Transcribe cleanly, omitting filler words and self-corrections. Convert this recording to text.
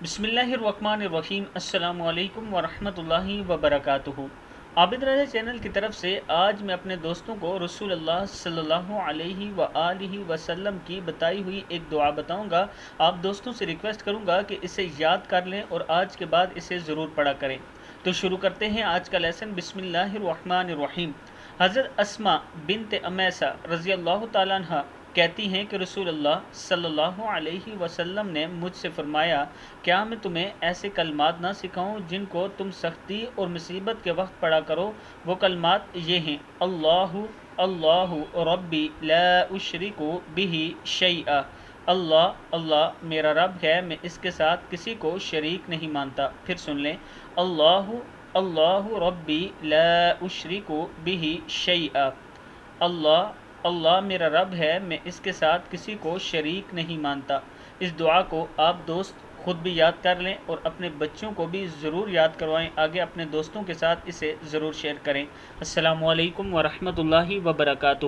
बिस्मिल्लाहिर्रहमानिर्रहीम। अस्सलामु अलैकुम वरहमतुल्लाहि वबरकातुहू। आबिद रज़ा चैनल की तरफ से आज मैं अपने दोस्तों को रसूलुल्लाह सल्लल्लाहु अलैहि वआलिहि वसल्लम की बताई हुई एक दुआ बताऊंगा। आप दोस्तों से रिक्वेस्ट करूंगा कि इसे याद कर लें और आज के बाद इसे ज़रूर पढ़ा करें। तो शुरू करते हैं आज का लेसन। बिस्मिल्लाहिर्रहमानिर्रहीम। हज़रत अस्मा बिनत अमैसा रज़ी अल्लाह ताला अन्हा कहती हैं कि रसूलुल्लाह सल्लल्लाहु अलैहि वसल्लम ने मुझसे फरमाया, क्या मैं तुम्हें ऐसे कलमात ना सिखाऊं जिनको तुम सख्ती और मुसीबत के वक्त पढ़ा करो। वो कलमात ये हैं, अल्लाहु अल्लाहु रब्बी ला उशरिकु बिही शैआ। अल्लाह अल्लाह मेरा रब है, मैं इसके साथ किसी को शरीक नहीं मानता। फिर सुन लें, अल्लाहु अल्लाहु रब्बी ला उशरिकु बिही शैआ। अल्लाह अल्लाह मेरा रब है, मैं इसके साथ किसी को शरीक नहीं मानता। इस दुआ को आप दोस्त खुद भी याद कर लें और अपने बच्चों को भी ज़रूर याद करवाएं। आगे अपने दोस्तों के साथ इसे ज़रूर शेयर करें। अस्सलामु अलैकुम वरहमतुल्लाहि वबरकातुहू।